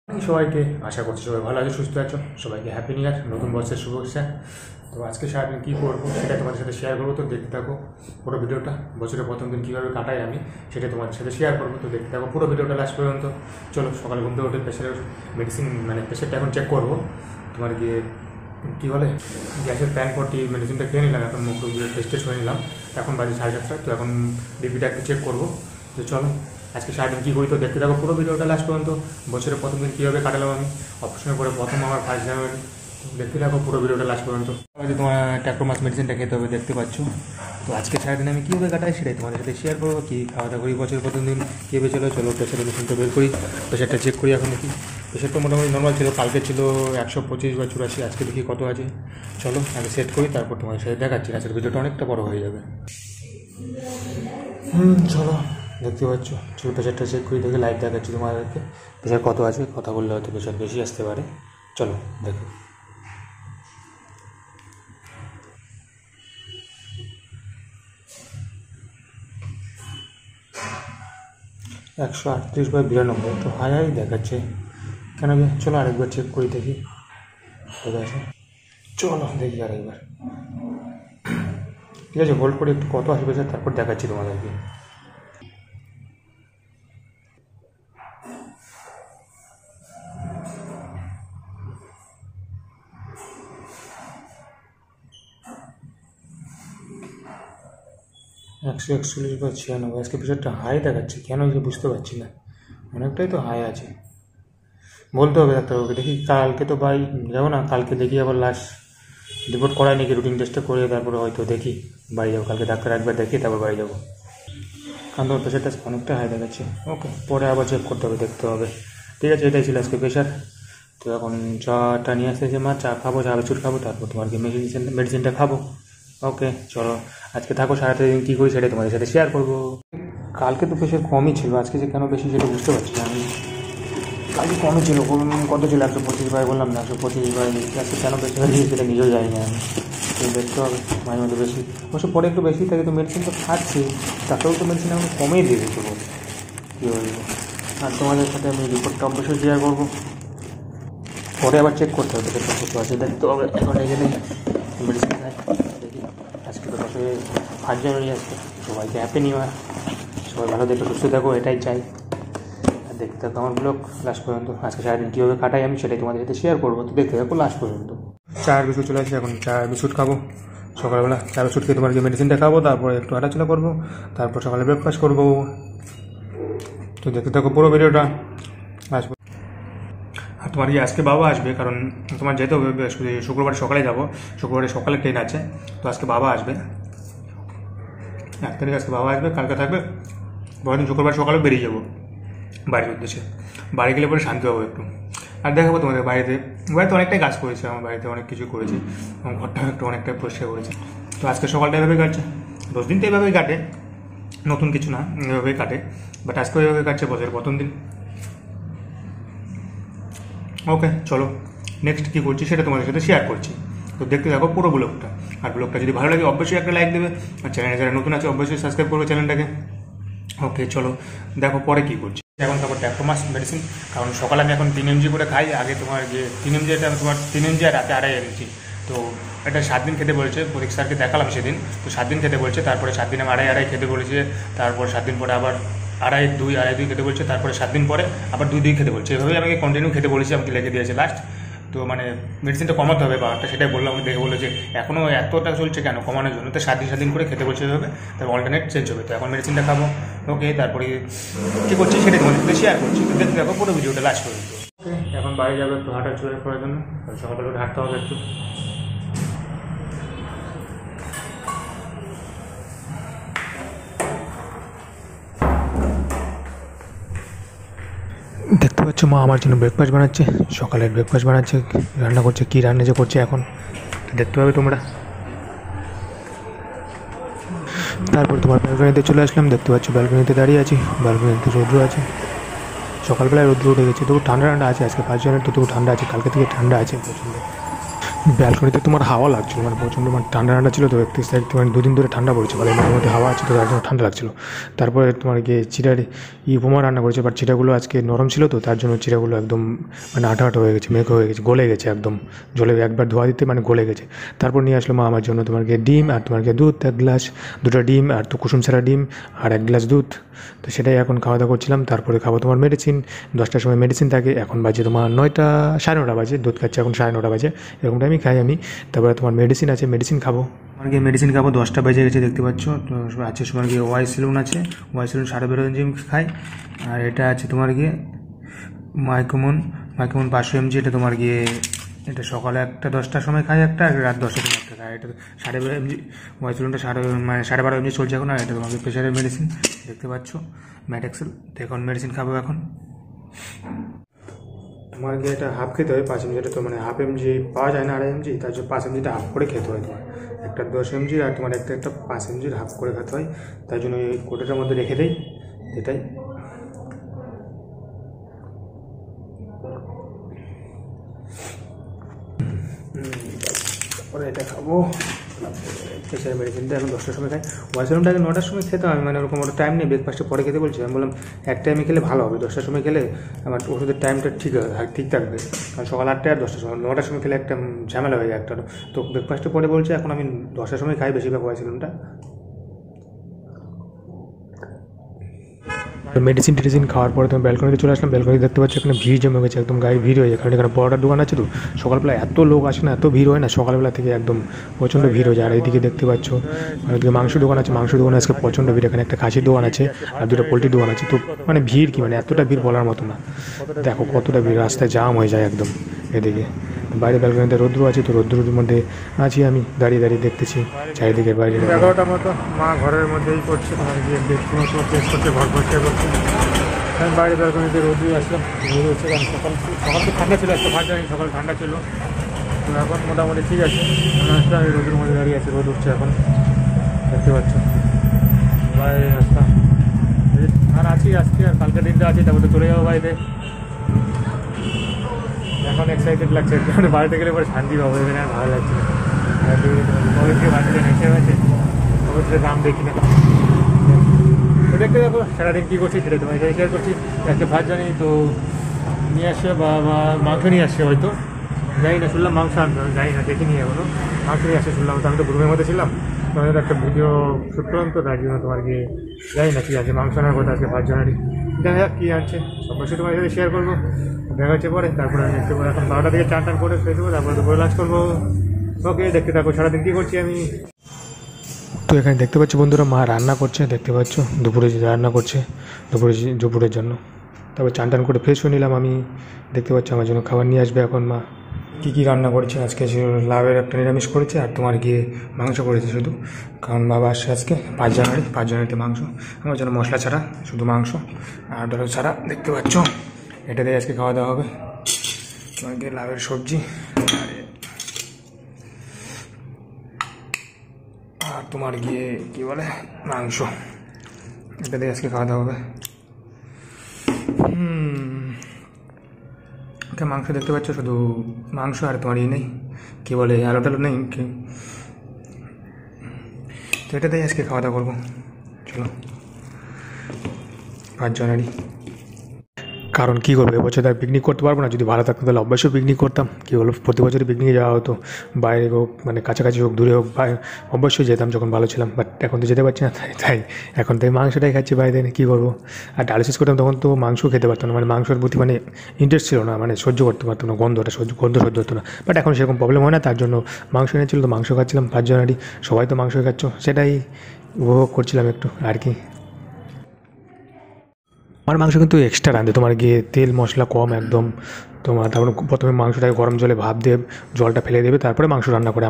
সবাইকে আশা করছি সবাই ভালো আছে, সুস্থ আছো। সবাইকে হ্যাপি নিউ ইয়ার, নতুন বছরের শুভেচ্ছা। তো আজকে সারাদিন কী করবো সেটা তোমাদের সাথে শেয়ার করবো। তো দেখতে থাকো পুরো ভিডিওটা। বছরের প্রথম দিন কীভাবে কাটাই আমি সেটা তোমাদের সাথে শেয়ার করবো। তো দেখতে থাকো পুরো ভিডিওটা লাস্ট পর্যন্ত। চলো, সকালে ঘুম থেকে উঠে প্রেশারের মেডিসিন প্রেশারটা এখন চেক করবো। তোমার গিয়ে কী বলে গ্যাসের প্যান পটি মেডিসিনটা খেয়ে নিলাম, এখন মুখ টেস্ট হয়ে নিলাম। এখন বাজে 7:30। তো এখন বিপিটা একটু চেক করবো। তো চলো আজকে সারাদিন কী করি তো দেখতে থাকো পুরো ভিডিওটা লাস্ট পর্যন্ত। বছরের প্রথম দিন কীভাবে কাটালাম আমি, অপারেশনের পরে প্রথম আমার 1 জানুয়ারি। দেখতে থাকো পুরো ভিডিওটা লাস্ট পর্যন্ত। তোমার ট্যাক্রোমাস মেডিসিনটা খেতে হবে, দেখতে পাচ্ছ। তো আজকে সারাদিন আমি কীভাবে কাটাই সেটাই তোমাদের সাথে শেয়ার করবো। কী খাওয়া দাওয়া করি বছরের প্রথম দিন কীভাবে চলো প্রেশারের মেশিনটা বের করি, প্রেশারটা চেক করি। এখন দেখি প্রেশারটা মোটামুটি নর্মাল ছিল, কালকে ছিল 125 বা 84, আজকে দেখি কত আছে। চলো আগে সেট করি, তারপর তোমার সাথে দেখাচ্ছি। আজকের ভিডিওটা অনেকটা বড় হয়ে যাবে। চলো দেখতে পাচ্ছ, চলো প্রেশারটা চেক করি, দেখি লাইভ দেখাচ্ছি তোমাদেরকে প্রেশার কত আছে। কথা বললে হয়তো প্রেশার বেশি আসতে পারে। চলো দেখো। 138/92, একটু হাই দেখাচ্ছে কেন? চলো আরেকবার চেক করি, দেখি ঠিক আছে। চলো দেখি আরেকবার। ঠিক আছে, হোল্ড করে একটু কত আসবে স্যার, তারপর দেখাচ্ছি তোমাদেরকে। একশো 41/96। আজকে প্রেশারটা হাই দেখাচ্ছে কেন যে বুঝতে পারছি না, অনেকটাই তো হাই আছে। বলতে হবে ডাক্তারবাবুকে। দেখি কালকে তো বাড়ি যাবো না, কালকে দেখি আবার লাস্ট রিপোর্ট করাই নাকি, রুটিন টেস্টটা করে তারপরে হয়তো দেখি বাড়ি যাবো। কালকে ডাক্তার একবার দেখি তারপর বাড়ি যাবো, কারণ তোমার প্রেশারটা অনেকটা হাই দেখাচ্ছে। ওকে, পরে আবার চেক করতে হবে, দেখতে হবে। ঠিক আছে, এটাই ছিল আজকে প্রেশার। তো এখন চাটা নিয়ে আসতেছে মা, চা খাবো, চা বিস্কুট খাবো, তারপর তোমার কি মেডিসিনটা খাবো। ওকে চলো, আজকে থাকো, সারাটা দিন কী করি সেটাই তোমাদের সাথে শেয়ার করবো। কালকে তো প্রেশার কমই ছিল, আজকে যে কেন বেশি সেটা বুঝতে পারছি না আমি। কালকে কমই ছিল, কত ছিল 125 বললাম না, 125 আজকে কেন বেশি হয়ে গিয়ে সেটা নিজেও জানি না আমি। তো দেখতে হবে, মাঝে মধ্যে বেশি অবশ্য পরে একটু বেশি থাকে। তো মেডিসিন তো খাচ্ছি, তাতেও তো মেডিসিন আমি কমেই দিয়ে দিচ্ছি বলে কী বলবো। আর তোমাদের সাথে আমি রিপোর্টটা অবশ্যই শেয়ার করবো, পরে আবার চেক করতে হবে পেটটা কত আছে দেখতে হবে। এখন এখানে মেডিসিন খাই, দেখি। আজকে তো 1 জানুয়ারি, আজকে সবাইকে হ্যাপি নিউ ইয়ার। সবাই ভালো দেখে সুস্থ থাকো, এটাই চাই। আর দেখতে থাকো আমার ব্লগ লাস্ট পর্যন্ত। আজকে সারাদিন কীভাবে কাটাই আমি সেটাই তোমাদের সাথে শেয়ার করবো। তো দেখতে থাকো লাস্ট পর্যন্ত। চা বিস্কুট চলে আসছে, এখন চা বিস্কুট খাবো। সকালবেলা চা বিস্কুট খেয়ে তোমার যে মেডিসিনটা খাবো, তারপরে একটু হাঁটাচলা করবো, তারপর সকালে ব্রেকফাস্ট করবো। তো দেখতে থাকো পুরো ভিডিওটা লাস্ট। আর তোমার কি আজকে বাবা আসবে, কারণ তোমার যেতে হবে শুক্রবার সকালে যাবো, শুক্রবারে সকালে ট্রেন আছে। তো আজকে বাবা আসবে 1 তারিখ, আজকে বাবা আসবে, কালকে থাকবে। পরের দিন শুক্রবার সকালে বেরিয়ে যাবো বাড়ির উদ্দেশ্যে। বাড়ি গেলে পরে শান্তি পাবো একটু। আর দেখাবো তোমাদের বাড়িতে অনেকটাই কাজ করেছে, আমার বাড়িতে অনেক কিছু করেছে, আমার ঘরটা একটু অনেকটাই পরিষ্কার করেছে। তো আজকে সকালটা এভাবেই কাটছে, রোজ দিন তো এভাবেই কাটে, নতুন কিছু না, এভাবেই কাটে। বাট আজকে এভাবে কাটছে বছরের প্রথম দিন। ওকে চলো, নেক্সট কী করছি সেটা তোমাদের সাথে শেয়ার করছি। তো দেখতে থাকো পুরো ব্লগটা। আর ব্লগটা যদি ভালো লাগে অবশ্যই একটা লাইক দেবে, আর চ্যানেলে যারা নতুন আছে অবশ্যই সাবস্ক্রাইব করবে চ্যানেলটাকে। ওকে চলো দেখো পরে কী করছি। এখন তারপর ট্যাক্রোমাস মেডিসিন, কারণ সকালে আমি এখন 3 mg করে খাই। আগে তোমার যে 3 mg, এটা তোমার 3 mg আর রাতে 2.5 mg। তো এটা 7 দিন খেতে বলেছে, প্রতীক স্যারকে দেখালাম সেদিন। তো 7 দিন খেতে বলছে, তারপরে 7 দিন আমি 2.5 খেতে বলেছে, তারপর 7 দিন পরে আবার 2.5 খেতে বলছে, তারপরে 7 দিন পরে আবার 2 খেতে বলছে। এভাবেই আমাকে কন্টিনিউ খেতে বলেছে, আমাকে লিখে দিয়েছে লাস্ট। তো মেডিসিনটা কমাতে হবে পাওয়ারটা, সেটাই বললাম। আমাকে দেখে বলে যে এখনও এতটা চলছে কেন, কমানোর জন্য। তো 7 দিন করে খেতে বলছে এভাবে, তারপর অল্টারনেট চেঞ্জ হবে। তো এখন মেডিসিনটা খাবো। ওকে, তারপরে কী করছি সেটাই তোমাদের সাথে শেয়ার করছি। তো দেখতে দেখো পুরো ভিডিওটা লাস্ট পর্যন্ত। ওকে, এখন বাড়ি যাবে একটু হাঁটা চলে করার জন্য, সকালবেলা করে হাঁটতে হবে একটু। দেখতে পাচ্ছ মা আমার জন্য ব্রেকফাস্ট বানাচ্ছে, সকালের ব্রেকফাস্ট বানাচ্ছে, রান্না করছে। কী রান্না যে করছে এখন দেখতে পাবে তোমরা। তারপর তোমার ব্যালকনিতে চলে আসলাম, দেখতে পাচ্ছ ব্যালকনিতে দাঁড়িয়ে আছি। ব্যালকনিতে রৌদ্র আছে, সকালবেলায় রৌদ্র উঠে গেছে, তবু ঠান্ডা ঠান্ডা আছে। আজকে 5 জানুয়ারি, তো তবু ঠান্ডা আছে, কালকে থেকে ঠান্ডা আছে প্রচণ্ড। ব্যালকনিতে তোমার হাওয়া লাগছিল, মানে প্রচণ্ড মানে ঠান্ডা ঠান্ডা ছিল তো, একটু মানে দুদিন ধরে ঠান্ডা পড়েছে, মানে মোটামুটি হাওয়া আছে তো তার জন্য ঠান্ডা লাগছিল। তারপরে তোমার গিয়ে চিড়ার উপমা রান্না করেছে, বাট চিড়াগুলো আজকে নরম ছিল তো তার জন্য চিড়াগুলো একদম মানে আঠা আঠা হয়ে গেছে, মেঘ হয়ে গেছে, গলে গেছে একদম, জলে একবার ধোয়া দিতে মানে গলে গেছে। তারপর নিয়ে আসলো মা আমার জন্য তোমার গিয়ে ডিম আর তোমার গিয়ে দুধ 1 গ্লাস, 2টা ডিম আর তো কুসুম ছাড়া ডিম আর 1 গ্লাস দুধ। তো সেটাই এখন খাওয়া দাওয়া করছিলাম। তারপরে খাবো তোমার মেডিসিন, 10টার সময় মেডিসিন থাকে, এখন বাজে তোমার 9টা, 9:30 বাজে, দুধ খাচ্ছি এখন 9:30 বাজে, এরকম টাইমই খাই আমি। তারপরে তোমার মেডিসিন আছে, মেডিসিন খাবো, আমার গিয়ে মেডিসিন খাবো, 10টা বেজে গেছে দেখতে পাচ্ছ। তো আছে তোমার গিয়ে ওয়াই সেলুন আছে, ওয়াই সেলুন 12.5 mg খাই। আর এটা আছে তোমার গিয়ে মাইকোমন 500 mg, এটা তোমার গিয়ে এটা সকালে একটা 10টার সময় খাই একটা, আর রাত 10টার সময় একটা খাই। এটা 12.5 mg, ওয়াই সেলুনটা 12.5 mg চলছে এখন। আর এটা তোমাকে প্রেশারের মেডিসিন দেখতে পাচ্ছ, ম্যাটেক্সেল। তো এখন মেডিসিন খাবো এখন। তোমার গিয়ে এটা হাফ খেতে হয় 5 mg, এটা তো মানে হাফ mg পাওয়া যায় না 2.5 mg, তার জন্য 5 mgটা হাফ করে খেতে হয় তোমার, একটা 10 mg আর তোমার একটা 5 mg হাফ করে খেতে হয়। তাই জন্য ওই কোটাটার মধ্যে রেখে দেয়, এটাই। পরে এটা খাবো, প্রেশারের মেডিসিনটা এখন 10টার সময় খাই। ওয়াশরুমটা আগে 9টার সময় খেতে আমি, মানে ওরকম ওটা টাইম নেই, ব্রেকফাস্টে পরে খেতে বলছি। আমি বললাম এক টাইমে খেলে ভালো হবে, 10টার সময় খেলে আমার ওষুধের টাইমটা ঠিক থাকবে, কারণ সকাল 8টা আর 10টার সময়, 9টার সময় খেলে একটা ঝামেলা হয়ে যায় একটা। তো ব্রেকফাস্টে পরে বলছে, এখন আমি 10টার সময় খাই বেশিরভাগ ওয়াশরুমটা। মেডিসিন টেডিসিন খাওয়ার পরে তুমি ব্যালকনিতে চলে আসলাম। ব্যালকনি দেখতে পাচ্ছি এখানে ভিড় জমে গেছে, একদম গায়ে ভিড় হয়ে যায়, কারণ এখানে বড়ার দোকান আছে তো, সকালবেলা এত লোক আসে না, এত ভিড় হয় না, সকালবেলা থেকে একদম প্রচণ্ড ভিড় হয়ে যায়। আর এইদিকে দেখতে পাচ্ছ ওইদিকে মাংস দোকান আছে, মাংস দোকানে আজকে প্রচণ্ড ভিড়, এখানে একটা খাসির দোকান আছে আর 2টা পোলট্রির দোকান আছে। তো মানে ভিড় কি, মানে এতটা ভিড় বলার মতো না, দেখো কতটা ভিড়, রাস্তায় জাম হয়ে যায় একদম। এদিকে বাইরে ব্যালকনিতে রৌদ্র আছে, তো রৌদ্রের মধ্যে আছি আমি, দাঁড়িয়ে দাঁড়িয়ে দেখতেছি চারিদিকে বাইরে। 11টার মতো মা ঘরের মধ্যেই করছে, তোমার গিয়ে দেখতে মতো চেক করছে, ঘর পরিষ্কার করছে। আমি বাইরে ব্যালকনিতে রোদই আসলাম, রোদ হচ্ছে, কারণ সকাল তো ঠান্ডা ছিল, একটা ভাত জানি সকাল ঠান্ডা ছিল, তো এখন মোটামুটি ঠিক আছে। মনে আসলাম আমি রোদের মধ্যে দাঁড়িয়ে আছি, রোদ উঠছে এখন দেখতে পাচ্ছ, বাইরে আসলাম। আর আছি আজকে, আর কালকে দিনটা আছি, তারপরে চলে যাবো বাইরে। এখন এক্সাইটেড লাগছে, মানে বাড়িতে গেলে পরে শান্তি পাবো, এখানে আর ভালো লাগছে না। কবে থেকে বাড়িতে নেচে হয়েছে, কবে থেকে দাম দেখি না। তো দেখতে দেখো সারাদিন কী করছি সেটা তোমার সাথে শেয়ার করছি। একটা ভাত জানি তো নিয়ে আসছে, বা মাংস নিয়ে আসছে হয়তো, জানি না, শুনলাম মাংস আনতে, জানি না, দেখিনি এখনো। মাংস নিয়ে আসছে শুনলাম, তো আমি তো রুমের মধ্যে ছিলাম, তোমাদের একটা ভিডিও শ্যুট করলাম, তো তার জন্য তোমার গিয়ে জানি না কী আছে, মাংস আনার কথা আজকে ভাত জানারই, দেখা যাক কী আনছে, অবশ্যই তোমার সাথে শেয়ার করবো। দেখা হচ্ছে পরে, তারপরে আমি একটু এখন 12টা থেকে চান করে ফ্রেশ হবো, তারপরে দুপুরে লাঞ্চ করবো। ওকে, দেখতে থাকো সারাদিন কী করছি আমি। তো এখানে দেখতে পাচ্ছি বন্ধুরা, মা রান্না করছে, দেখতে পাচ্ছ দুপুরে রান্না করছে, দুপুরের জন্য। তারপর চান করে ফ্রেশ হয়ে নিলাম আমি, দেখতে পাচ্ছি আমার জন্য খাবার নিয়ে আসবে এখন মা। কী কী রান্না করেছে আজকে, লাউয়ের একটা নিরামিষ করেছে, আর তোমার গিয়ে মাংস করেছে শুধু, কারণ বাবা আসছে আজকে 5 জানুয়ারিতে মাংস, আমার জন্য মশলা ছাড়া শুধু মাংস আর ডাল ছাড়া, দেখতে পাচ্ছ। এটা দিয়ে আজকে খাওয়া দাওয়া হবে। তোমার গিয়ে লাউয়ের সবজি আর তোমার গিয়ে কী বলে মাংস, এটা দিয়ে আজকে খাওয়া দাওয়া হবে। মাংস দেখতে পাচ্ছ, শুধু মাংস, আর তোমার নেই, কী বলে আলু টালু নেই, তো এটা দিয়ে আজকে খাওয়া দাওয়া করবো। চলো 5 জানুয়ারি, কারণ কী করবো, এবছর আর পিকনিক করতে পারবো না, যদি ভালো থাকতো তাহলে অবশ্যই পিকনিক করতাম। কী বলো, প্রতি বছরই পিকনিকে যাওয়া হতো, বাইরে হোক মানে কাছাকাছি হোক দূরে হোক, অবশ্যই যেতাম যখন ভালো ছিলাম, বাট এখন তো যেতে পারছি না, তাই এখন তাই মাংসটাই খাচ্ছি বাইরে, কী করবো। আর ডায়ালিসিস করতাম তখন তো মাংস খেতে পারতাম না, মানে মাংসের প্রতি মানে ইন্টারেস্ট ছিল না, মানে সহ্য করতে পারতাম না, গন্ধ সহ্য হতো না। বাট এখন সেরকম প্রবলেম হয় না, তার জন্য মাংস এনেছিল, তো মাংস খাচ্ছিলাম 5 জানুয়ারি, সবাই তো মাংস খাচ্ছ, সেটাই উপভোগ করছিলাম একটু আর কি। আমার মাংস কিন্তু এক্সট্রা রাঁধে, তোমার গিয়ে তেল মশলা কম একদম, তোমার তারপরে প্রথমে মাংসটাকে গরম জলে ভাপ দিয়ে জলটা ফেলে দেবে, তারপরে মাংস রান্না করে।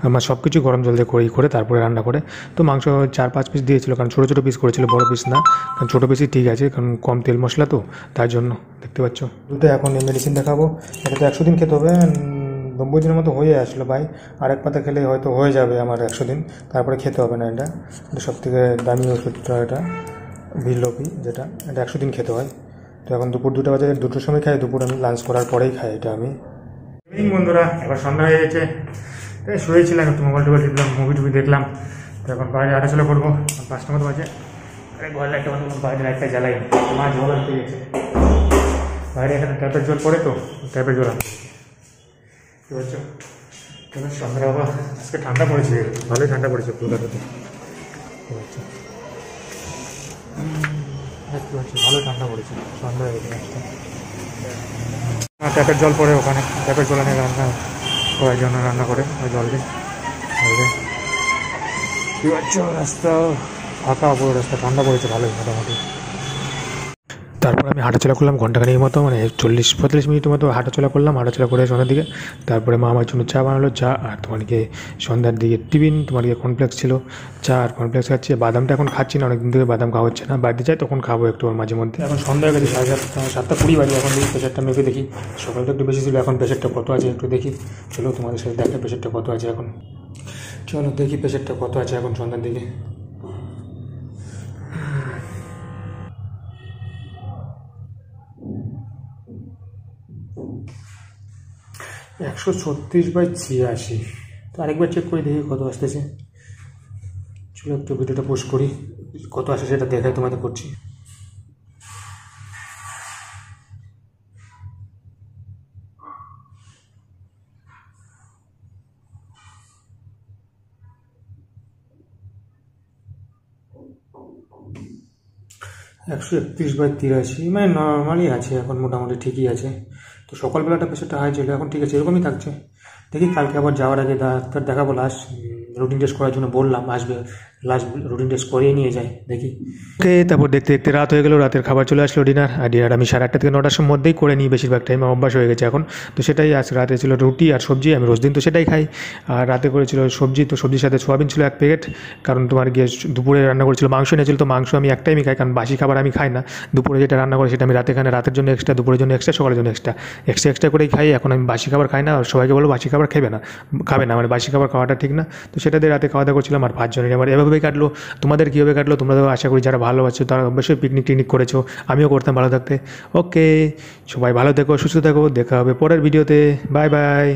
আমার সব কিছু গরম জল দিয়ে করে তারপরে রান্না করে। তো মাংস 4-5 পিস দিয়েছিল, কারণ ছোটো ছোটো পিস করেছিল, বড় পিস না, কারণ ছোটো পিসই ঠিক আছে, কারণ কম তেল মশলা তো, তার জন্য দেখতে পাচ্ছ। দুটো এখন এই মেডিসিন দেখাবো, এটা তো 100 দিন খেতে হবে, 90 দিনের মতো হয়ে আসলো ভাই, আর এক পাতা খেলে হয়তো হয়ে যাবে আমার 100 দিন, তারপরে খেতে হবে না। এটা সবথেকে দামি ওষুধটা, এটা ভিলোপি, এটা 100 দিন খেতে হয়। তো এখন দুপুর 2টা বাজে, 2টোর সময় খাই, দুপুর আমি লাঞ্চ করার পরেই খাই এটা আমি। ইভিনিং বন্ধুরা, এবার সন্ধ্যা হয়ে গেছে। শুয়েছিলাম, একটু মোবাইল টোবাইল টিপলাম, মুভি টুভি দেখলাম। তো এখন বাইরে হাঁটাচলা করবো, 5টা মতো বাজে। ঘর লাইটটা মতো বাইরে লাইটটা জ্বালাই, মা জল আনতে গেছে বাইরে। এখানে ট্যাপের জল পড়ে, তো ট্যাপের জল আনতে কি বলছো? তবে সন্ধ্যা বাবা আজকে ঠান্ডা পড়েছে, ভালোই ঠান্ডা পড়েছে কলকাতাতে। কি বলছো? দেখতে পাচ্ছি ভালো ঠান্ডা পড়েছে, সন্ধ্যা হয়ে গেছে আজকে। ট্যাপের জল পড়ে, ওখানে ট্যাপের জল এনে রান্না করার জন্য রান্না করে ওই জল দিয়ে। কী হচ্ছে? রাস্তা ফাঁকা, পুরো রাস্তা ঠান্ডা পড়েছে ভালোই মোটামুটি। তারপর আমি হাঁটাচলা করলাম ঘন্টাখানির মতো, মানে 40-45 মিনিটের মতো হাঁটাচলা করলাম। হাঁটাচলা করে সন্ধ্যার দিকে তারপরে মা আমার জন্য চা বানালো, চা আর তোমার গিয়ে সন্ধ্যার দিকে টিফিন, তোমার গিয়ে কর্নফ্লেক্স ছিল, চা আর কর্নফ্লেক্স খাচ্ছি। বাদামটা এখন খাচ্ছি না, অনেকদিন থেকে বাদাম খাওয়া হচ্ছে না। বাড়িতে যাই তখন খাবো একটু মাঝে মধ্যে। এখন সন্ধ্যা হয়ে গেছে 7:20 বাজে। এখন দেখি প্রেশারটা মেপে দেখি, সকালে তো একটু বেশি ছিল, এখন প্রেশারটা কত আছে একটু দেখি। চলো তোমাদের সাথে দেখা প্রেশারটা কত আছে এখন। চলো দেখি প্রেশারটা কত আছে এখন সন্ধ্যার দিকে। 136/86। তো আরেকবার চেক করে দেখি কত আসতেছে। চলো একটু ভিডিওটা পোস্ট করি, কত আসে সেটা দেখাই তোমাদের করছি। একশো 31/83, মানে নর্মালই আছে এখন, মোটামুটি ঠিকই আছে। তো সকালবেলাটা প্রেশারটা হাই ছিল, এখন ঠিক আছে, এরকমই থাকছে। দেখি কালকে আবার যাওয়ার আগে ডাক্তার দেখাবো, লাস্ট রুটিন টেস্ট করার জন্য বললাম, আসবে লাস্ট রুটিন টেস্ট করিয়ে নিয়ে যাই দেখি। ওকে, তারপর দেখতে দেখতে রাত হয়ে গেল, রাতের খাবার চলে আসলো, ডিনার। আর ডিনার আমি 8:30 থেকে 9টার মধ্যেই করে নিই বেশিরভাগ টাইম, অভ্যাস হয়ে গেছে এখন। তো সেটাই আজ রাতে ছিল রুটি আর সবজি, আমি রোজ দিন তো সেটাই খাই। আর রাতে করেছিল সবজি, তো সবজির সাথে সোয়াবিন ছিল 1 প্যাকেট। কারণ তোমার গিয়ে দুপুরে রান্না করেছিল মাংস এনেছিল, তো মাংস আমি এক টাইমই খাই, কারণ বাসি খাবার আমি খাই না। দুপুরে যেটা রান্না করে সেটা আমি রাতে খাই না, রাতের জন্য এক্সট্রা, দুপুরের জন্য এক্সট্রা, সকালের জন্য এক্সট্রা করেই খাই। এখন আমি বাসি খাবার খাই না, আর সবাইকে বলো বাসি খাবার খাবে না, মানে বাসি খাবার খাওয়াটা ঠিক না। তো সেটা দিয়ে রাতে খাওয়া দাওয়া করছিলাম। আর 5 জনের আমার এভাবেই কাটলো। তোমাদের কীভাবে কাটলো তোমরা তো আশা করি যারা ভালো আছো তারা অবশ্যই পিকনিক টিকনিক করেছো, আমিও করতাম ভালো থাকতে। ওকে, সবাই ভালো থেকো, সুস্থ থাকো, দেখা হবে পরের ভিডিওতে। Bye bye.